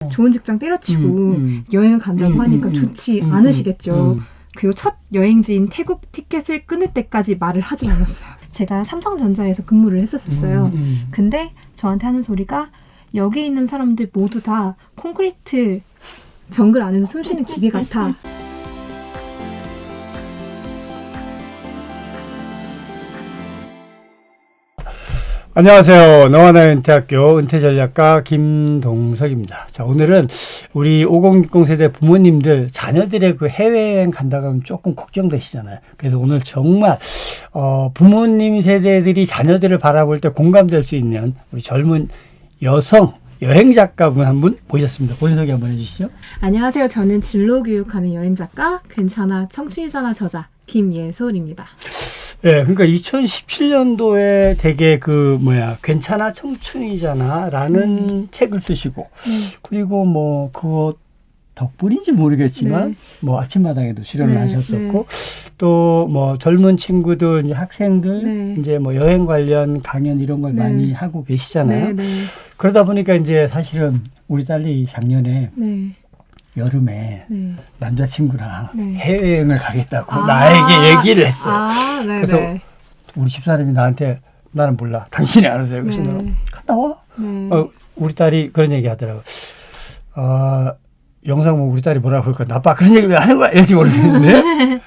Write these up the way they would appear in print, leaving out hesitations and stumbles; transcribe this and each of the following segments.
좋은 직장 때려치고 여행을 간다고 하니까 좋지 않으시겠죠. 그리고 첫 여행지인 태국 티켓을 끊을 때까지 말을 하지 않았어요. 제가 삼성전자에서 근무를 했었어요. 근데 저한테 하는 소리가 여기 있는 사람들 모두 다 콘크리트 정글 안에서 숨쉬는 기계 같아. 안녕하세요. 너와나 은퇴학교 은퇴전략가 김동석입니다. 자, 오늘은 우리 5060 세대 부모님들 자녀들의 그 해외여행 간다고 하면 조금 걱정되시잖아요. 그래서 오늘 정말 부모님 세대들이 자녀들을 바라볼 때 공감될 수 있는 우리 젊은 여성 여행 작가분 한 분 모셨습니다. 본인 소개 한번 해주시죠. 안녕하세요. 저는 진로 교육하는 여행 작가, 괜찮아 청춘이잖아 저자 김예솔입니다. 네, 그러니까 2017년도에 되게 괜찮아 청춘이잖아 라는 책을 쓰시고, 그리고 뭐 그거 덕분인지 모르겠지만 뭐 아침마당에도 출연을 하셨었고, 또 뭐 젊은 친구들, 이제 학생들 이제 뭐 여행 관련 강연 이런 걸 많이 하고 계시잖아요. 그러다 보니까 이제 사실은 우리 딸이 작년에 여름에 남자친구랑 해외여행을 가겠다고 나에게 얘기를 했어요. 그래서 우리 집사람이 나한테 나는 몰라. 당신이 알아서 해. 그래서 갔다 와. 우리 딸이 그런 얘기 하더라고. 영상 보고 우리 딸이 뭐라고 그럴까. 아빠 그런 얘기 왜 하는 거야? 이럴지 모르겠는데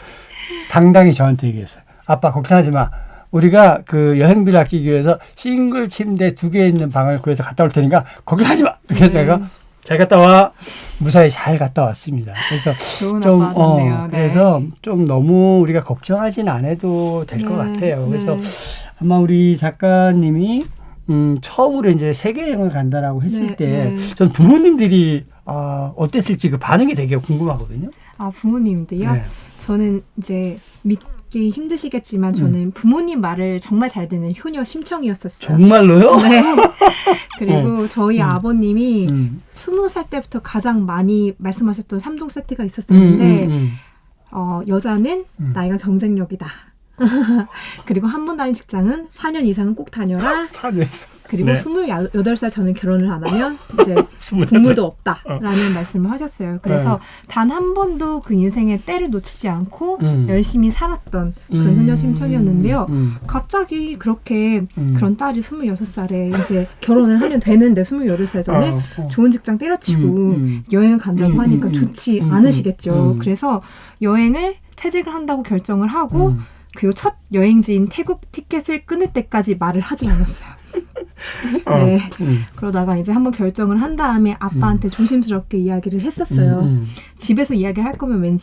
당당히 저한테 얘기했어요. 아빠 걱정하지 마. 우리가 그 여행비를 아끼기 위해서 싱글 침대 2개 있는 방을 구해서 갔다 올 테니까 걱정하지 마. 그래서 내가 잘 갔다 와. 무사히 잘 갔다 왔습니다. 그래서 좀 그래서 좀 너무 우리가 걱정하진 않아도 될 것 같아요. 그래서 아마 우리 작가님이 처음으로 이제 세계 여행을 간다라고 했을 때 전 부모님들이 어땠을지 그 반응이 되게 궁금하거든요. 부모님들요? 저는 이제 믿기 힘드시겠지만 저는 부모님 말을 정말 잘 듣는 효녀 심청이었었어요. 정말로요? 네. 그리고 저희 아버님이 20살 때부터 가장 많이 말씀하셨던 3종 세트가 있었었는데 여자는 나이가 경쟁력이다. 그리고 한 번 다닌 직장은 4년 이상은 꼭 다녀라. 4년 이상. 그리고 28살 저는 결혼을 안 하면 이제 국물도 없다라는 말씀을 하셨어요. 그래서 단 한 번도 그 인생의 때를 놓치지 않고 열심히 살았던 그런 효녀 심청이었는데요. 갑자기 그렇게 그런 딸이 26살에 이제 결혼을 하면 되는데 28살 전에 좋은 직장 때려치고 여행을 간다고 하니까 좋지 않으시겠죠. 그래서 여행을 퇴직을 한다고 결정을 하고 그리고 첫 여행지인 태국 티켓을 끊을 때까지 말을 하지 않았어요. 그러다가 이제 한번 결정을 한 다음에 아빠한테 조심스럽게 이야기를 했었어요. 집에서 이야기를 할 거면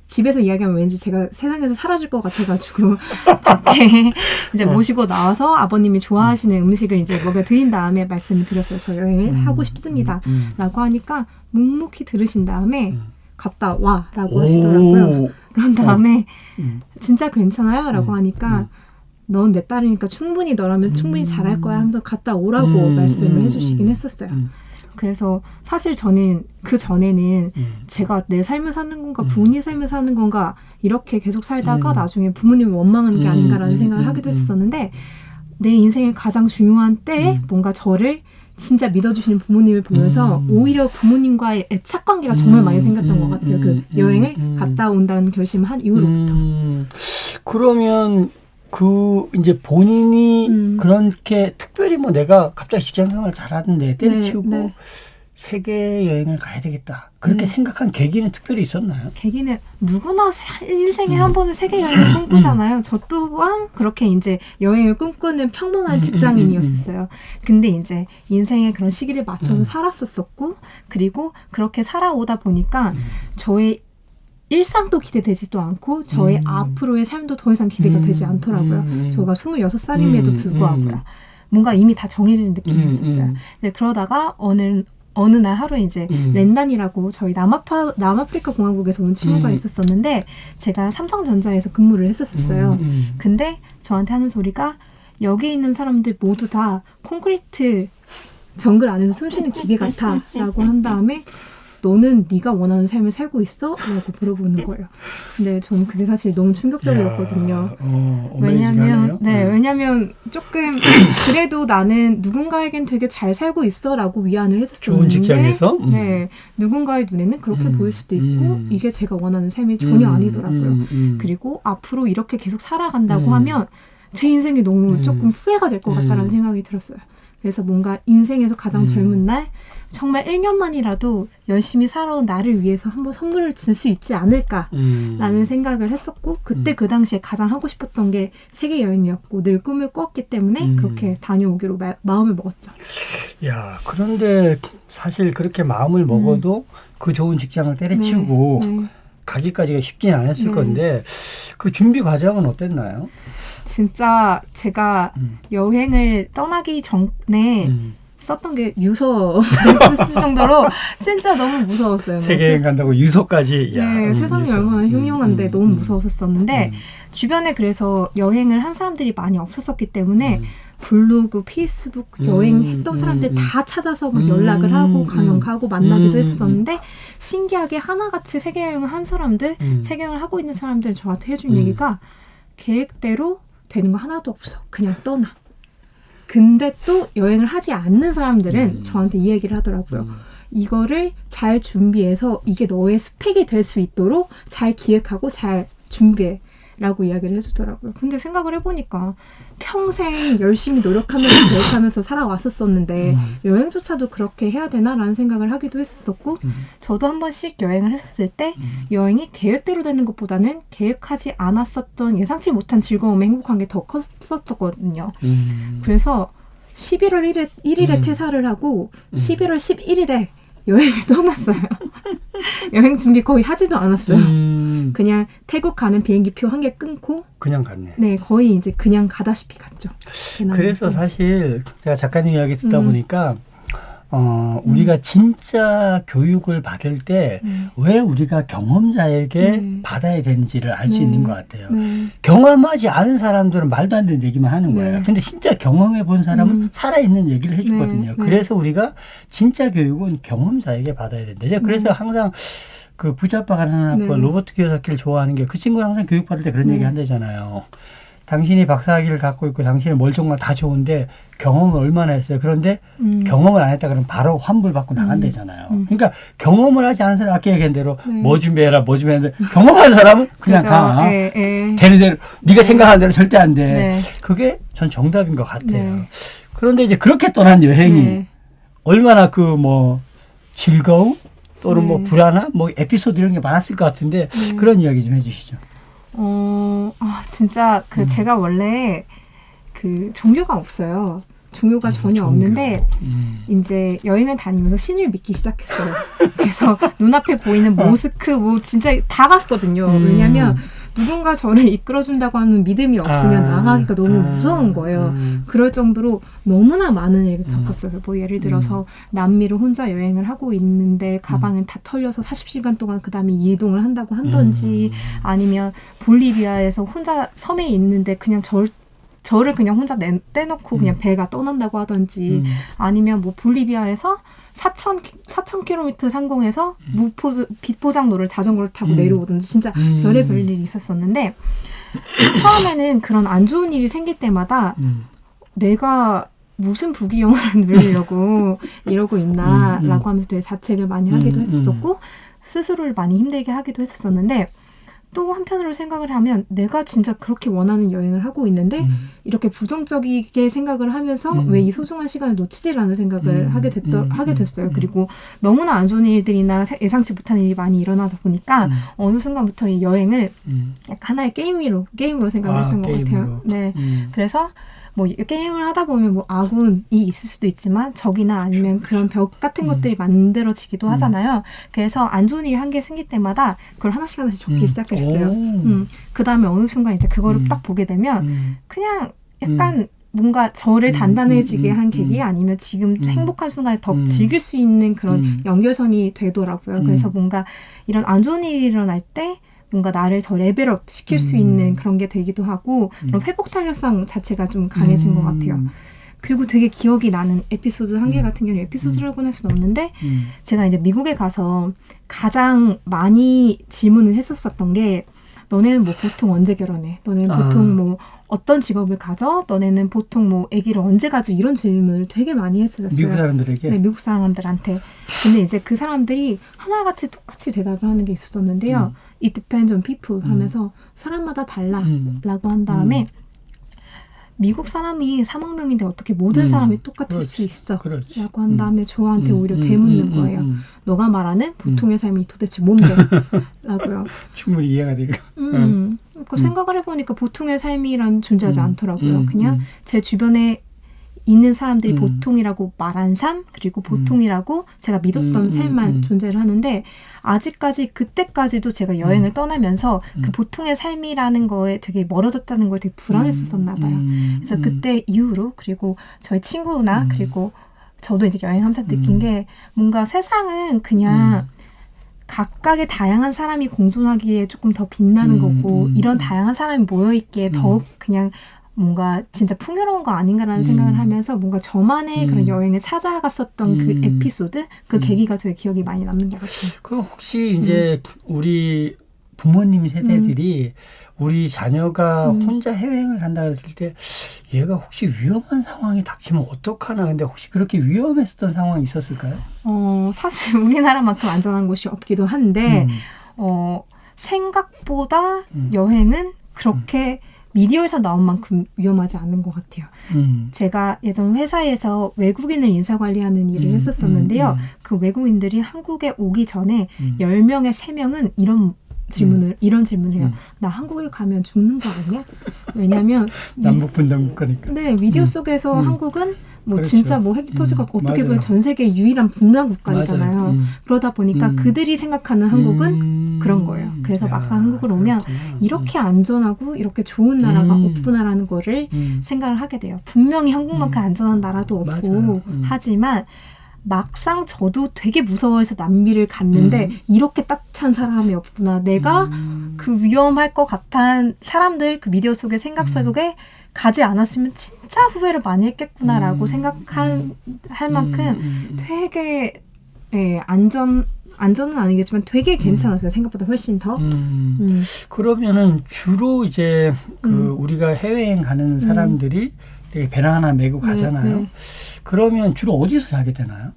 집에서 이야기하면 왠지 제가 세상에서 사라질 것 같아가지고 밖에 이제 모시고 나와서 아버님이 좋아하시는 음식을 이제 먹여드린 다음에 말씀을 드렸어요. 저 여행을 하고 싶습니다. 라고 하니까 묵묵히 들으신 다음에 갔다 와 라고 하시더라고요. 그런 다음에 진짜 괜찮아요? 라고 하니까 넌 내 딸이니까 충분히 너라면 충분히 잘할 거야 하면서 갔다 오라고 말씀을 해주시긴 했었어요. 그래서 사실 저는 그 전에는 제가 내 삶을 사는 건가 부모님 삶을 사는 건가 이렇게 계속 살다가 나중에 부모님을 원망하는 게 아닌가라는 생각을 하기도 했었는데 내 인생의 가장 중요한 때에 뭔가 저를 진짜 믿어주시는 부모님을 보면서 오히려 부모님과의 애착 관계가 정말 많이 생겼던 것 같아요. 그 여행을 갔다 온다는 결심을 한 이후로부터. 그러면 이제 본인이 그렇게 특별히 뭐 내가 갑자기 직장 생활을 잘하는데 때려치우고 세계 여행을 가야 되겠다. 그렇게 생각한 계기는 특별히 있었나요? 계기는 누구나 인생에 한 번은 세계 여행을 꿈꾸잖아요. 저 또한 그렇게 이제 여행을 꿈꾸는 평범한 직장인이었어요. 근데 이제 인생의 그런 시기를 맞춰서 살았었고 그리고 그렇게 살아오다 보니까 저의 일상도 기대되지도 않고 저의 앞으로의 삶도 더 이상 기대가 되지 않더라고요. 저가 26살임에도 불구하고요. 뭔가 이미 다 정해진 느낌이었었어요. 근데 그러다가 어느 날 하루에 이제 렌단이라고 저희 남아프리카 공화국에서 온 친구가 있었었는데 제가 삼성전자에서 근무를 했었어요. 근데 저한테 하는 소리가 여기 있는 사람들 모두 다 콘크리트 정글 안에서 숨쉬는 기계 같아 라고 한 다음에 너는 네가 원하는 삶을 살고 있어? 라고 물어보는 거예요. 근데 저는 그게 사실 너무 충격적이었거든요. 왜냐면 조금 그래도 나는 누군가에겐 되게 잘 살고 있어 라고 위안을 했었었는데 좋은 직장에서? 네, 누군가의 눈에는 그렇게 보일 수도 있고 이게 제가 원하는 삶이 전혀 아니더라고요. 그리고 앞으로 이렇게 계속 살아간다고 하면 제 인생이 너무 조금 후회가 될 것 같다는 생각이 들었어요. 그래서 뭔가 인생에서 가장 젊은 날 정말 1년만이라도 열심히 살아온 나를 위해서 한번 선물을 줄 수 있지 않을까라는 생각을 했었고 그때 그 당시에 가장 하고 싶었던 게 세계 여행이었고 늘 꿈을 꿨기 때문에 그렇게 다녀오기로 마음을 먹었죠. 야, 그런데 사실 그렇게 마음을 먹어도 그 좋은 직장을 때려치우고 가기까지가 쉽진 않았을 건데 그 준비 과정은 어땠나요? 진짜 제가 여행을 떠나기 전에 썼던 게 유서를 쓸 정도로 진짜 너무 무서웠어요. 세계여행 간다고 유서까지. 네, 세상이 유서. 얼마나 흉흉한데 너무 무서웠었는데 주변에 그래서 여행을 한 사람들이 많이 없었었기 때문에 블로그, 페이스북 여행했던 사람들 다 찾아서 막 연락을 하고 강연 가고 만나기도 했었는데 신기하게 하나같이 세계여행을 한 사람들, 세계여행을 하고 있는 사람들 저한테 해준 얘기가 계획대로 되는 거 하나도 없어. 그냥 떠나. 근데 또 여행을 하지 않는 사람들은 저한테 이 얘기를 하더라고요. 이거를 잘 준비해서 이게 너의 스펙이 될 수 있도록 잘 기획하고 잘 준비해. 라고 이야기를 해주더라고요. 근데 생각을 해보니까 평생 열심히 노력하면서 계획하면서 살아왔었었는데 여행조차도 그렇게 해야 되나라는 생각을 하기도 했었었고 저도 한 번씩 여행을 했었을 때 여행이 계획대로 되는 것보다는 계획하지 않았었던 예상치 못한 즐거움에 행복한 게 더 컸었거든요. 그래서 11월 1일에 퇴사를 하고 11월 11일에 여행을 떠났어요. 여행 준비 거의 하지도 않았어요. 그냥 태국 가는 비행기표 한 개 끊고 그냥 갔네. 네, 거의 이제 그냥 가다시피 갔죠. 그래서 사실 제가 작가님 이야기 듣다 보니까 우리가 진짜 교육을 받을 때 왜 우리가 경험자에게 받아야 되는지를 알 수 있는 것 같아요. 경험하지 않은 사람들은 말도 안 되는 얘기만 하는 거예요. 근데 진짜 경험해 본 사람은 살아있는 얘기를 해주거든요. 그래서 우리가 진짜 교육은 경험자에게 받아야 된다. 제가 그래서 항상 그 부자빠 가난한 아빠 로버트 키요사키를 좋아하는 게 그 친구가 항상 교육받을 때 그런 얘기 한다잖아요. 당신이 박사학위를 갖고 있고 당신이 뭘 정말 다 좋은데 경험을 얼마나 했어요. 그런데 경험을 안 했다 그러면 바로 환불받고 나간다잖아요. 그러니까 경험을 하지 않은 사람 아까 얘기한 대로 뭐 준비해라 뭐 준비해라 경험한 사람은 그냥 그죠. 가. 되는 대로 네가 생각하는 대로 절대 안 돼. 네. 그게 전 정답인 것 같아요. 그런데 이제 그렇게 떠난 여행이 얼마나 그 뭐 즐거움 또는 뭐 불안함 뭐 에피소드 이런 게 많았을 것 같은데 그런 이야기 좀 해주시죠. 진짜 제가 원래 그 종교가 없어요. 종교가 전혀 없는데 이제 여행을 다니면서 신을 믿기 시작했어요. 그래서 눈앞에 보이는 모스크 뭐 진짜 다 갔거든요. 왜냐하면 누군가 저를 이끌어준다고 하는 믿음이 없으면 나가기가 너무 무서운 거예요. 그럴 정도로 너무나 많은 일을 겪었어요. 뭐 예를 들어서 남미를 혼자 여행을 하고 있는데 가방을 다 털려서 40시간 동안 그 다음에 이동을 한다고 한던지 아니면 볼리비아에서 혼자 섬에 있는데 그냥 저를 그냥 혼자 떼놓고 그냥 배가 떠난다고 하던지 아니면 뭐 볼리비아에서 4,000km 상공에서 빛포장로를 자전거를 타고 내려오든지 진짜 별의별 일이 있었었는데 처음에는 그런 안 좋은 일이 생길 때마다 내가 무슨 부귀영화를 누리려고 이러고 있나 라고 하면서 되게 자책을 많이 하기도 했었고 스스로를 많이 힘들게 하기도 했었었는데 또 한편으로 생각을 하면 내가 진짜 그렇게 원하는 여행을 하고 있는데 이렇게 부정적이게 생각을 하면서 왜 이 소중한 시간을 놓치지라는 생각을 하게 됐어요. 그리고 너무나 안 좋은 일들이나 예상치 못한 일이 많이 일어나다 보니까 어느 순간부터 이 여행을 약간 하나의 게임으로 생각을 했던 것 같아요. 네, 그래서 뭐 게임을 하다 보면 뭐 아군이 있을 수도 있지만 적이나 아니면 그런 벽 같은 것들이 만들어지기도 하잖아요. 그래서 안 좋은 일이 한 개 생길 때마다 그걸 하나씩 적기 시작했어요. 그 다음에 어느 순간 이제 그거를 딱 보게 되면 그냥 약간 뭔가 저를 단단해지게 한 계기 아니면 지금 행복한 순간을 더 즐길 수 있는 그런 연결선이 되더라고요. 그래서 뭔가 이런 안 좋은 일이 일어날 때 뭔가 나를 더 레벨업 시킬 수 있는 그런 게 되기도 하고 그런 회복 탄력성 자체가 좀 강해진 것 같아요. 그리고 되게 기억이 나는 에피소드 한 개 같은 경우는 에피소드라고는 할 수는 없는데 제가 이제 미국에 가서 가장 많이 질문을 했었던 게 너네는 뭐 보통 언제 결혼해? 너네는 보통 뭐 어떤 직업을 가져? 너네는 보통 뭐 아기를 언제 가져? 이런 질문을 되게 많이 했었어요. 미국 사람들에게? 네, 미국 사람들한테. 근데 이제 그 사람들이 하나같이 똑같이 대답을 하는 게 있었는데요. It depends on people 하면서 사람마다 달라 라고 한 다음에 미국 사람이 3억 명인데 어떻게 모든 사람이 똑같을 수 있어? 라고 한 다음에 저한테 오히려 되묻는 거예요. 너가 말하는 보통의 삶이 도대체 뭔데? 라고요. 충분히 이해가 되고. 그러니까 생각을 해보니까 보통의 삶이란 존재하지 않더라고요. 그냥 제 주변에 있는 사람들이 보통이라고 말한 삶 그리고 보통이라고 제가 믿었던 삶만 존재를 하는데 아직까지 그때까지도 제가 여행을 떠나면서 그 보통의 삶이라는 거에 되게 멀어졌다는 걸 되게 불안했었나 봐요. 그래서 그때 이후로 그리고 저희 친구나 그리고 저도 이제 여행하면서 느낀 게 뭔가 세상은 그냥 각각의 다양한 사람이 공존하기에 조금 더 빛나는 거고 이런 다양한 사람이 모여있기에 더욱 그냥 뭔가 진짜 풍요로운 거 아닌가라는 생각을 하면서 뭔가 저만의 그런 여행을 찾아갔었던 그 에피소드, 그 계기가 되게 기억이 많이 남는 것 같아요. 그럼 혹시 이제 우리 부모님 세대들이 우리 자녀가 혼자 해외여행을 간다 그랬을 때 얘가 혹시 위험한 상황이 닥치면 어떡하나. 근데 혹시 그렇게 위험했었던 상황이 있었을까요? 사실 우리나라만큼 안전한 곳이 없기도 한데 생각보다 여행은 그렇게 미디어에서 나온 만큼 위험하지 않은 것 같아요. 제가 예전 회사에서 외국인을 인사관리하는 일을 했었었는데요. 그 외국인들이 한국에 오기 전에 10명에 3명은 이런 질문을 해요. 나 한국에 가면 죽는 거 아니야? 왜냐면 남북분단국가니까. 네, 미디어 속에서 한국은 뭐 그렇죠. 진짜 뭐 핵이 터지고 어떻게 보면 전 세계 유일한 분단 국가이잖아요. 그러다 보니까 그들이 생각하는 한국은 그런 거예요. 그래서 막상 한국을 오면 이렇게 안전하고 이렇게 좋은 나라가 없구나라는 거를 생각을 하게 돼요. 분명히 한국만큼 안전한 나라도 없고 하지만 막상 저도 되게 무서워해서 남미를 갔는데 이렇게 따뜻한 사람이 없구나. 내가 그 위험할 것 같은 사람들 그 미디어 속의 생각 속에 가지 않았으면 진짜 후회를 많이 했겠구나라고 생각할 만큼 되게 안전은 아니겠지만 되게 괜찮았어요. 생각보다 훨씬 더. 그러면은 주로 이제 그 우리가 해외여행 가는 사람들이 되게 배낭 하나 메고 가잖아요. 네. 그러면 주로 어디서 자게 되나요?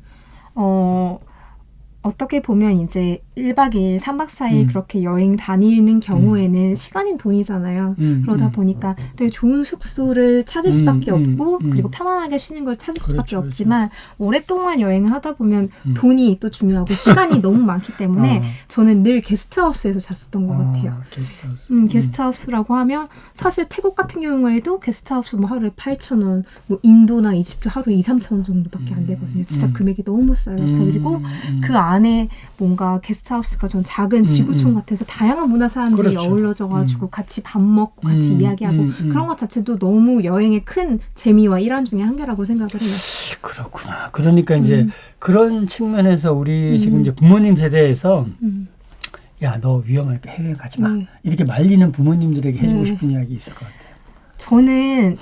어떻게 보면 이제 1박 2일, 3박 4일 그렇게 여행 다니는 경우에는 시간이 돈이잖아요. 그러다 보니까 되게 좋은 숙소를 찾을 수밖에 없고 그리고 편안하게 쉬는 걸 찾을 수밖에 없지만 오랫동안 여행을 하다 보면 돈이 또 중요하고 시간이 너무 많기 때문에 저는 늘 게스트하우스에서 잤었던 것 같아요. 게스트하우스라고 하면 사실 태국 같은 경우에도 게스트하우스 뭐 하루에 8,000원, 뭐 인도나 이집트 하루에 2,000~3,000원 정도밖에 안 되거든요. 진짜 금액이 너무 싸요. 그리고 그 안에 뭔가 게스트하우스가 전 작은 지구촌 같아서 다양한 문화 사람들이 그렇죠. 어우러져가지고 같이 밥 먹고 같이 이야기하고 그런 것 자체도 너무 여행의 큰 재미와 일환 중에 한 개라고 생각을 해요. 그렇구나. 그러니까 이제 그런 측면에서 우리 지금 이제 부모님 세대에서 야, 너 위험하니까 해외여행 가지 마. 이렇게 말리는 부모님들에게 해주고 싶은 이야기 있을 것 같아요. 저는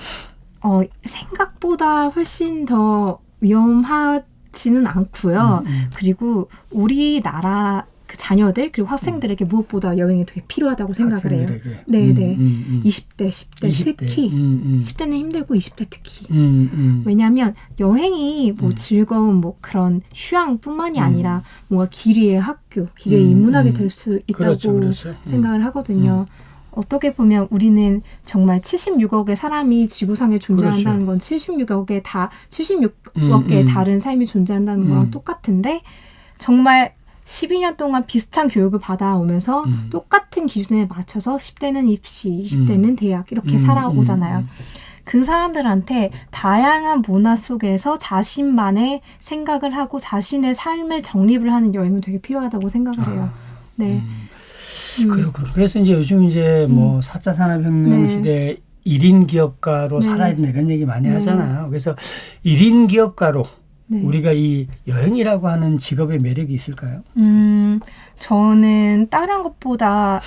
생각보다 훨씬 더 위험하지는 않고요. 그리고 우리나라 그 자녀들 그리고 학생들에게 무엇보다 여행이 되게 필요하다고 생각을 해요. 네네. 20대, 10대 특히 10대는 힘들고 20대 특히 왜냐하면 여행이 뭐 즐거운 뭐 그런 휴양뿐만이 아니라 뭔가 기류의 학교, 기류의 인문학이 될 수 있다고 생각을 하거든요. 어떻게 보면 우리는 정말 76억의 사람이 지구상에 존재한다는 건 76억의 다른 삶이 존재한다는 거랑 똑같은데 정말 12년 동안 비슷한 교육을 받아오면서 똑같은 기준에 맞춰서 10대는 입시, 20대는 대학 이렇게 살아오잖아요. 그 사람들한테 다양한 문화 속에서 자신만의 생각을 하고 자신의 삶을 정립을 하는 여행은 되게 필요하다고 생각을 해요. 네. 그렇군요. 그래서 이제 요즘 이제 뭐 4차 산업혁명 시대 1인 기업가로 살아야 된다 이런 얘기 많이 하잖아요. 그래서 1인 기업가로 우리가 이 여행이라고 하는 직업의 매력이 있을까요? 저는 다른 것보다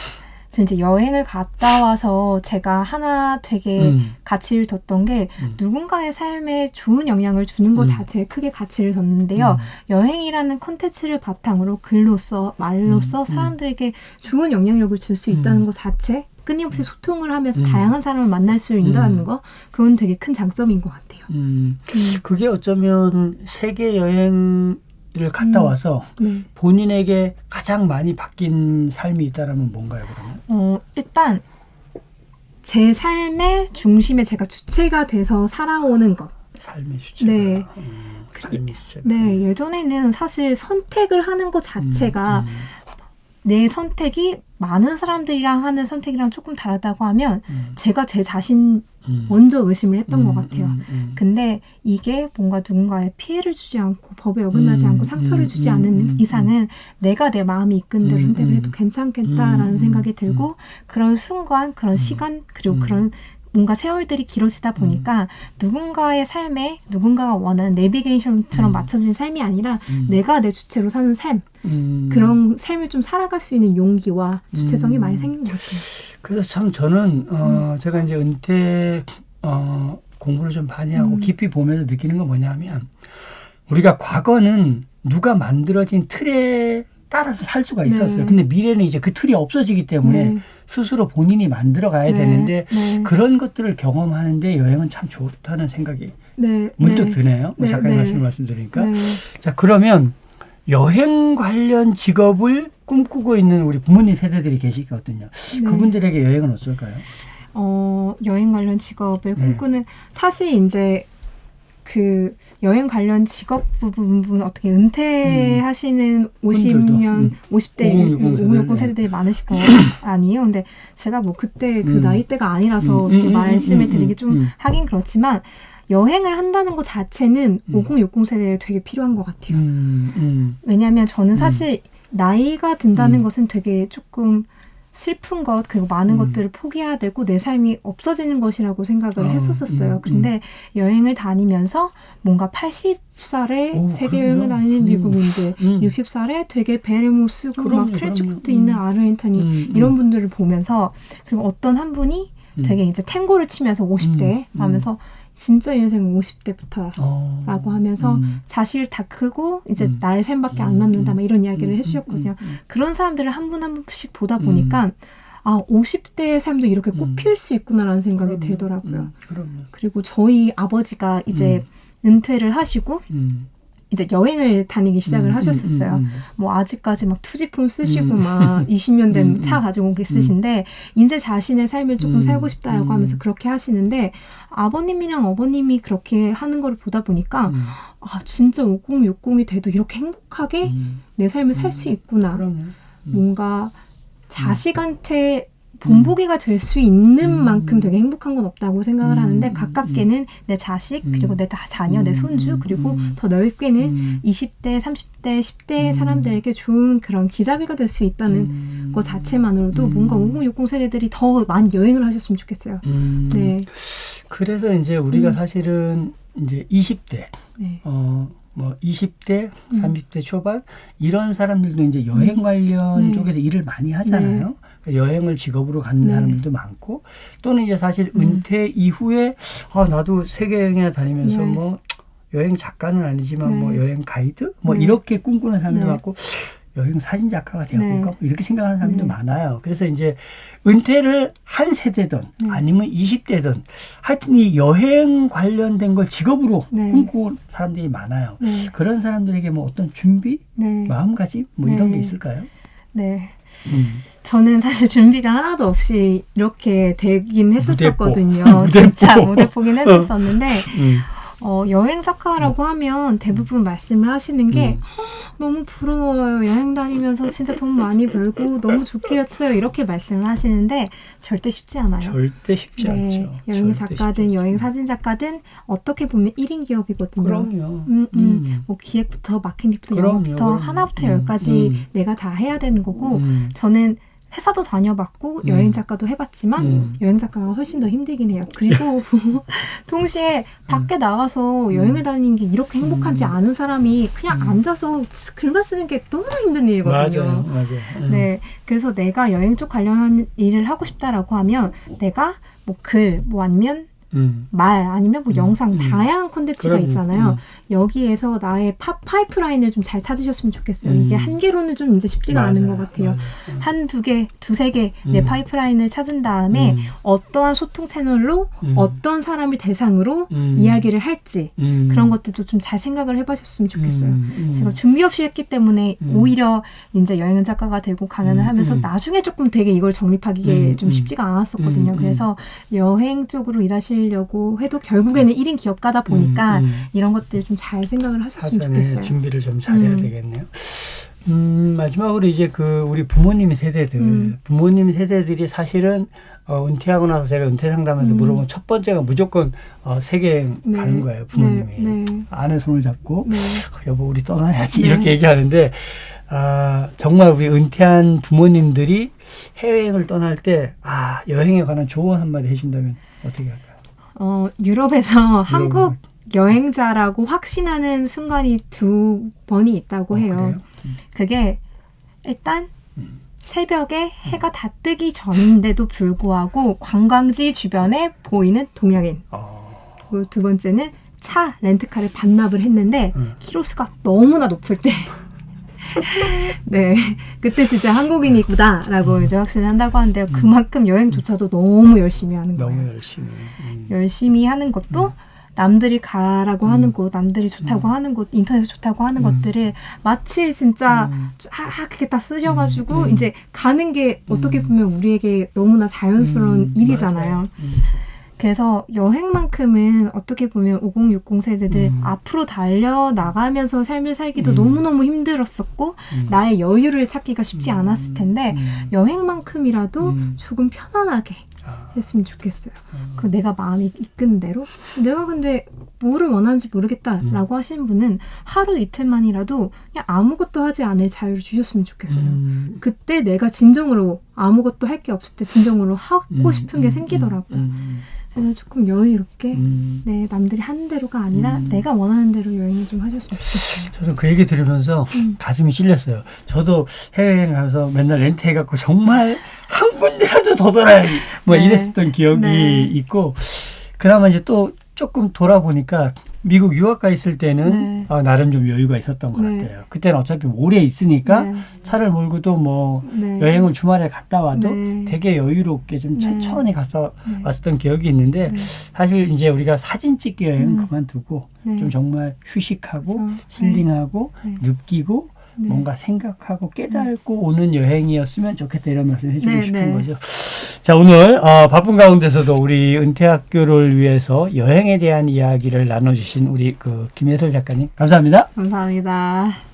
저 이제 여행을 갔다 와서 제가 하나 되게 가치를 뒀던 게 누군가의 삶에 좋은 영향을 주는 것 자체에 크게 가치를 뒀는데요. 여행이라는 콘텐츠를 바탕으로 글로써 말로써 사람들에게 좋은 영향력을 줄 수 있다는 것 자체, 끊임없이 소통을 하면서 다양한 사람을 만날 수 있다는 거, 그건 되게 큰 장점인 것 같아요. 그게 어쩌면 세계 여행을 갔다 와서 네. 본인에게 가장 많이 바뀐 삶이 있다라면 뭔가요, 그러면? 일단 제 삶의 중심에 제가 주체가 돼서 살아오는 것. 삶의 주체가. 네. 삶의 주체가. 네, 예전에는 사실 선택을 하는 것 자체가 내 선택이 많은 사람들이랑 하는 선택이랑 조금 다르다고 하면 제가 제 자신 먼저 의심을 했던 것 같아요. 근데 이게 뭔가 누군가에 피해를 주지 않고 법에 어긋나지 않고 상처를 주지 않는 이상은 내가 내 마음이 이끈 대로 선택을 해도 괜찮겠다라는 생각이 들고 그런 순간, 그런 시간, 그리고 그런 뭔가 세월들이 길어지다 보니까 누군가의 삶에 누군가가 원하는 내비게이션처럼 맞춰진 삶이 아니라 내가 내 주체로 사는 삶, 그런 삶을 좀 살아갈 수 있는 용기와 주체성이 많이 생긴 것 같아요. 그래서 참 저는 제가 이제 은퇴 공부를 좀 많이 하고 깊이 보면서 느끼는 건 뭐냐면 우리가 과거는 누가 만들어진 틀에 따라서 살 수가 있었어요. 네. 근데 미래는 이제 그 틀이 없어지기 때문에 스스로 본인이 만들어 가야 되는데 그런 것들을 경험하는데 여행은 참 좋다는 생각이 문득 드네요. 작가님 말씀을 말씀드리니까. 자, 그러면 여행 관련 직업을 꿈꾸고 있는 우리 부모님 세대들이 계시거든요. 그분들에게 여행은 어떨까요? 여행 관련 직업을 꿈꾸는 사실 이제 그 여행 관련 직업 부분 어떻게 은퇴하시는 50년 50대 5060 세대들이 많으실 거 아니에요. 근데 제가 뭐 그때 그 나이대가 아니라서 어떻게 말씀을 드리기 좀 하긴 그렇지만 여행을 한다는 것 자체는 5060 세대에 되게 필요한 것 같아요. 왜냐하면 저는 사실 나이가 든다는 것은 되게 조금 슬픈 것, 그리고 많은 것들을 포기해야 되고 내 삶이 없어지는 것이라고 생각을 했었어요. 근데 여행을 다니면서 뭔가 80살에 세계여행을 다니는 미국인들, 60살에 되게 배를 못 쓰고 막 트렌치코트 있는 아르헨티나인 이런 분들을 보면서 그리고 어떤 한 분이 되게 이제 탱고를 치면서 50대 하면서 진짜 인생은 50대부터라고 하면서 자식을 다 크고 이제 나의 삶밖에 안 남는다 막 이런 이야기를 해주셨거든요. 그런 사람들을 한 분 한 분씩 보다 보니까 50대의 삶도 이렇게 꽃피울 수 있구나라는 생각이 들더라고요. 그리고 저희 아버지가 이제 은퇴를 하시고 이제 여행을 다니기 시작을 하셨었어요. 뭐 아직까지 막 투지폰 쓰시고 막 20년 된 차 가지고 계시는데 이제 자신의 삶을 조금 살고 싶다라고 하면서 그렇게 하시는데 아버님이랑 어머님이 그렇게 하는 걸 보다 보니까 진짜 5060이 돼도 이렇게 행복하게 내 삶을 살 수 있구나. 뭔가 자식한테 본보기가 될 수 있는 만큼 되게 행복한 건 없다고 생각을 하는데 가깝게는 내 자식 그리고 내 자녀, 내 손주 그리고 더 넓게는 20대, 30대, 10대 사람들에게 좋은 그런 기자비가 될 수 있다는 것 자체만으로도 뭔가 5060 세대들이 더 많이 여행을 하셨으면 좋겠어요. 네. 그래서 이제 우리가 사실은 이제 20대, 뭐 20대, 30대 초반 이런 사람들도 이제 여행 관련 쪽에서 일을 많이 하잖아요. 여행을 직업으로 갖는 사람들도 많고 또는 이제 사실 은퇴 이후에 나도 세계 여행이나 다니면서 뭐 여행 작가는 아니지만 뭐 여행 가이드 뭐 이렇게 꿈꾸는 사람도 많고 여행 사진 작가가 되어볼까 뭐 이렇게 생각하는 사람도 많아요. 그래서 이제 은퇴를 한 세대든 아니면 20대든 하여튼 이 여행 관련된 걸 직업으로 꿈꾸는 사람들이 많아요. 그런 사람들에게 뭐 어떤 준비, 마음가짐 뭐 이런 게 있을까요? 네. 저는 사실 준비가 하나도 없이 이렇게 되긴 했었거든요. 진짜 무대포긴 했었었는데 여행 작가라고 하면 대부분 말씀을 하시는 게 너무 부러워요. 여행 다니면서 진짜 돈 많이 벌고 너무 좋겠어요. 이렇게 말씀을 하시는데 절대 쉽지 않아요. 절대 쉽지 않죠. 여행 작가든 여행 사진 작가든 어떻게 보면 1인 기업이거든요. 그럼요. 뭐 기획부터 마케팅부터 영업부터 하나부터 열까지 내가 다 해야 되는 거고 저는 회사도 다녀봤고 여행 작가도 해봤지만 여행 작가가 훨씬 더 힘들긴 해요. 그리고 동시에 밖에 나가서 여행을 다니는 게 이렇게 행복하지 않은 사람이 그냥 앉아서 글만 쓰는 게 너무나 힘든 일이거든요. 맞아요. 네, 그래서 내가 여행 쪽 관련한 일을 하고 싶다라고 하면 내가 뭐 글, 뭐 아니면 말 아니면 뭐 영상 다양한 콘텐츠가 있잖아요. 여기에서 나의 파이프라인을 좀 잘 찾으셨으면 좋겠어요. 이게 한 개로는 좀 이제 쉽지가 않은 것 같아요. 한두 개, 두세 개 내 파이프라인을 찾은 다음에 어떠한 소통 채널로 어떤 사람을 대상으로 이야기를 할지 그런 것들도 좀 잘 생각을 해보셨으면 좋겠어요. 제가 준비 없이 했기 때문에 오히려 이제 여행 작가가 되고 강연을 하면서 나중에 조금 되게 이걸 정립하기에 좀 쉽지가 않았었거든요. 그래서 여행 쪽으로 일하시려고 해도 결국에는 1인 기업가다 보니까 이런 것들 좀 잘 생각을 하셨으면 좋겠어요. 준비를 좀 잘해야 되겠네요. 마지막으로 이제 그 우리 부모님 세대들, 부모님 세대들이 사실은 은퇴하고 나서 제가 은퇴 상담에서 물어본 첫 번째가 무조건 세계여행 가는 거예요. 부모님이 아내 손을 잡고 여보 우리 떠나야지 이렇게 얘기하는데 정말 우리 은퇴한 부모님들이 해외여행을 떠날 때 여행에 관한 조언 한마디 해준다면 어떻게 할까요? 유럽에서 한국 여행자라고 확신하는 순간이 2번이 있다고 해요. 그게 일단 새벽에 해가 다 뜨기 전인데도 불구하고 관광지 주변에 보이는 동양인. 그리고 두 번째는 차 렌트카를 반납을 했는데 키로수가 너무나 높을 때 네, 그때 진짜 한국인이구나라고 이제 확신을 한다고 하는데요. 그만큼 여행조차도 너무 열심히 하는 거예요. 너무 열심히 하는 것도 남들이 가라고 하는 곳, 남들이 좋다고 하는 곳, 인터넷에 좋다고 하는 것들을 마치 진짜 그게 다 쓰셔가지고 이제 가는 게 어떻게 보면 우리에게 너무나 자연스러운 일이잖아요. 그래서 여행만큼은 어떻게 보면 5060 세대들 앞으로 달려나가면서 삶을 살기도 너무너무 힘들었었고 나의 여유를 찾기가 쉽지 않았을 텐데 여행만큼이라도 조금 편안하게 했으면 좋겠어요. 그 내가 마음이 이끄는 대로 내가 근데 뭐를 원하는지 모르겠다라고 하시는 분은 하루 이틀만이라도 그냥 아무것도 하지 않을 자유를 주셨으면 좋겠어요. 그때 내가 진정으로 아무것도 할 게 없을 때 진정으로 하고 싶은 게 생기더라고요. 그래서 조금 여유롭게 남들이 하는 대로가 아니라 내가 원하는 대로 여행을 좀 하셨으면 좋겠어요. 저는 그 얘기 들으면서 가슴이 찔렸어요. 저도 해외여행 가면서 맨날 렌트해갖고 정말 한 군데라도 더 돌아야지 뭐 이랬었던 기억이 있고 그나마 이제 또 조금 돌아보니까 미국 유학 가 있을 때는 나름 좀 여유가 있었던 것 같아요. 그때는 어차피 오래 있으니까 차를 몰고도 뭐 여행을 주말에 갔다 와도 되게 여유롭게 좀 천천히 갔다 왔었던 기억이 있는데 사실 이제 우리가 사진 찍기 여행 그만두고 좀 정말 휴식하고 힐링하고 느끼고 뭔가 생각하고 깨닫고 오는 여행이었으면 좋겠다 이런 말씀 해주고 싶은 거죠. 자, 오늘 바쁜 가운데서도 우리 은퇴학교를 위해서 여행에 대한 이야기를 나눠주신 우리 그 김혜솔 작가님 감사합니다. 감사합니다.